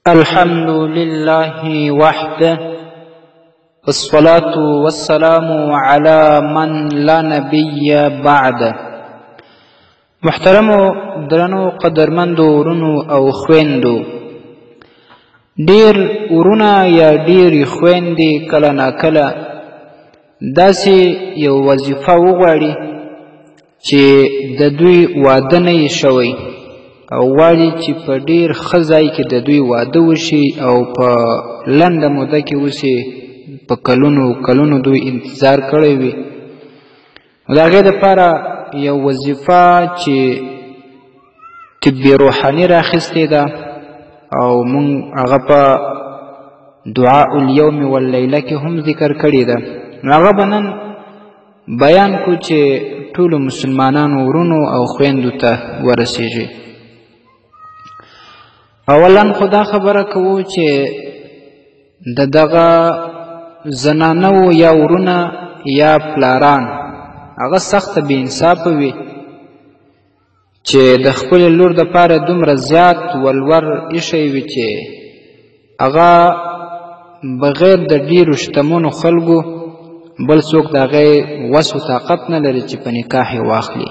الحمد لله وحده والصلاة والسلام على من لا نبي بعده. محترمو درنو قدرمندو ورونو او خويندو، ډیر ورونه یا ډیرې خويندې کله ناکله داسې یو وظیفه وغواړي چې د دوی واده نه یې شوی او غواړي چې په ډیر ښه ځای کې د دوی واده وشي او په لنډه موده کې اوسې په کلونو دوی انتظار کړی وي. نو د هغې دپاره یو وظیفه چې طب روحاني راخیستې ده او مونږ هغه په دعاء اليوم واللیله کې هم ذکر کړې ده. نو هغه به نن بیان کو چې ټولو مسلمانانو ورونو او خویندو ته ورسیږي. اولا خو دا خبره کوو چې دغه زنانو یا ورونه یا پلاران هغه سخته بې انصافه وي چې د خپلې لور دپاره دومره زیات ولور ایښی وي چې هغه بغیر د ډیرو شتمنو خلکو بل څوک د هغې وس و طاقت نه لري چې په نکاح یې واخلي.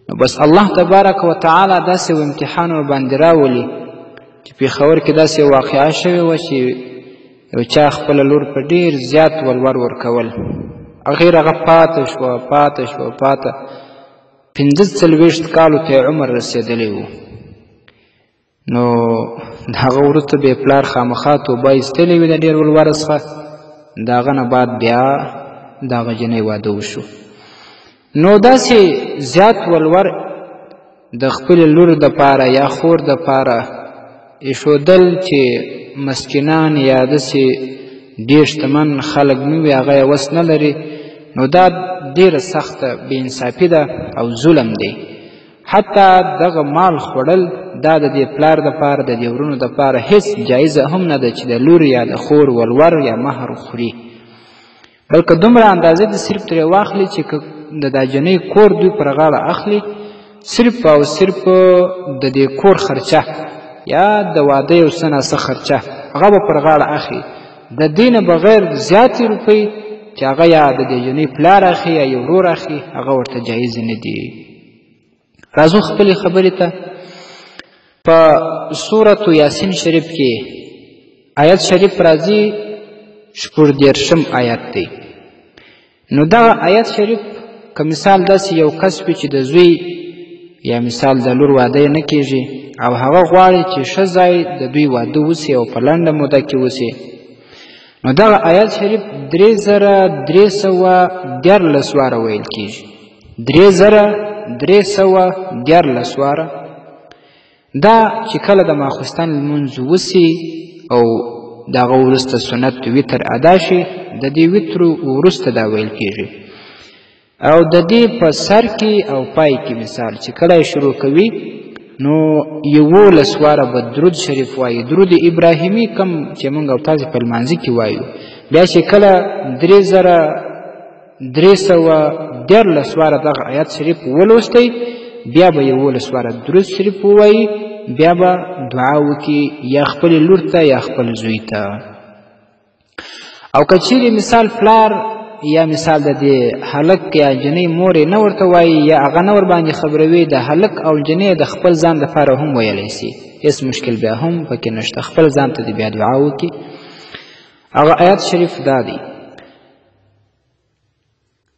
نو بس الله تبارک وتعالی داسې یو امتحان ورباندې راولي چې پېښور کې داسې یو واقعه شوې وه چې یو چا خپله لور په ډېر زیات ولور ورکول. اخیر هغه پاته شوه 45 کالو ته یې عمر رسېدلی و. نو د هغه وروسته به یې پلار خامخا توبه ایستلې وي د ډېر ولور څخه. د هغه نه بعد بیا د هغه جنۍ واده وشو. نو داسې زیات ولور د خپلې لور دپاره یا خور دپاره ایښودل چې مسکینان یا داسې ډېر شتمن خلک نه وي هغه یې وس نه لري، نو دا ډېره سخته بې انصافي ده او ظلم دی. حتی دغه مال خوړل دا د دې پلار دپاره د دې ورونو دپاره هیڅ جایزه هم نه ده چې د لور یا د خور ولور یا مهر خوري، بلکې دومره اندازه دې صرف ترې واخلي چې د دا جنۍ کور دوی پر غاړه اخلي، صرف او صرف د دې کور خرچه یا د واده یو څه ناڅه خرچه هغه به پر غاړه اخلي. د دې نه بغیر زیاتې روپۍ چې هغه یا د دې جنۍ پلار اخلي یا یو ورور اخلي هغه ورته جایز نه دي. راځو خپلې خبرې ته. په سورة یاسین شریف کې آیت شریف راځي 14 آیت دی. نو دغه آیت شریف که مثال داسې یو کس وي چې د زوی یا مثال د لور واده یې نه کېږي او هغه غواړي چې ښه ځای د دوی واده وسي او په لنډه موده کې وسي، نو دغه آیت شریف 3314 واره ویل کېږي. 3314 واره. دا چې کله د ماخوستن لمونځ وسي او د هغه وروسته سنت وتر ادا شي، د دې وترو وروسته دا ویل کېږي. او د دې په سر کې او پای کې مثال چې کله یې شروع کوي نو 11 واره به درود شریف وایي، درود ابراهیمي کم چې موږ او تاسې په لمانځه کې وایو. بیا چې کله 3314 واره دغه آیت شریف ولوستی بیا به 11 واره درود شریف ووایي، بیا به دعا وکړي یا خپلې لور ته یا خپل زوی ته. او که چیرې مثال پلار یا مثال د دې هلک یا جنۍ مور یې نه ورته وایي یا هغه نه ورباندې خبروي، د هلک او جنۍ د خپل ځان دپاره هم ویلی سي، هېڅ مشکل بیا هم پکې نشته. خپل ځان ته دې بیا دعا وکړي. هغه آیت شریف دا دی: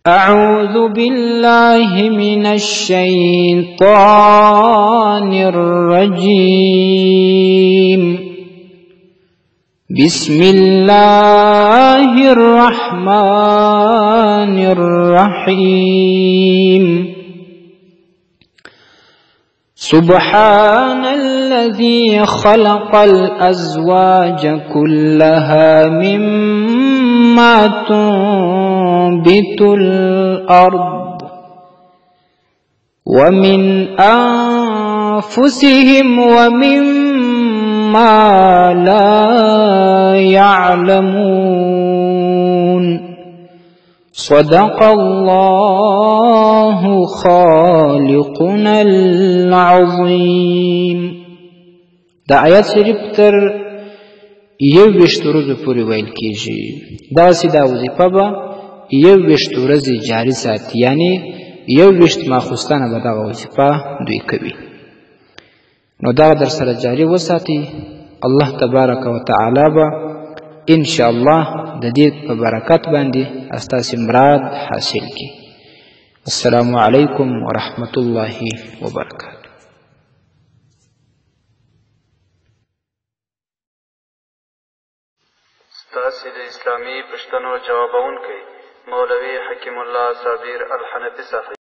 اعوذ بالله من الشیطان الرجیم بسم الله الرحمن الرحیم سبحان الذي خلق الأزواج كلها مما تنبت الأرض ومن أنفسهم ومما لا يعلمون صدق الله خالقنا العظيم. دا آیات شریف تر 21 ورځو پورې ویل کیږي. داسې دا وظیفه به 21 ورځې جاري ساتي، یعنی 21 ماخوستنه به دغه وظیفه دوی کوي. نو دا در سره جاري وساتي. الله تبارک وتعالی به ان شاء الله د دې په برکت باندې استاسې مراد حاصل کی. السلام علیکم ورحمت الله وبرکاته. ستاسې د اسلامي پوښتنو ځوابونکی مولوي حکیم الله صابر الحنفي صاحب.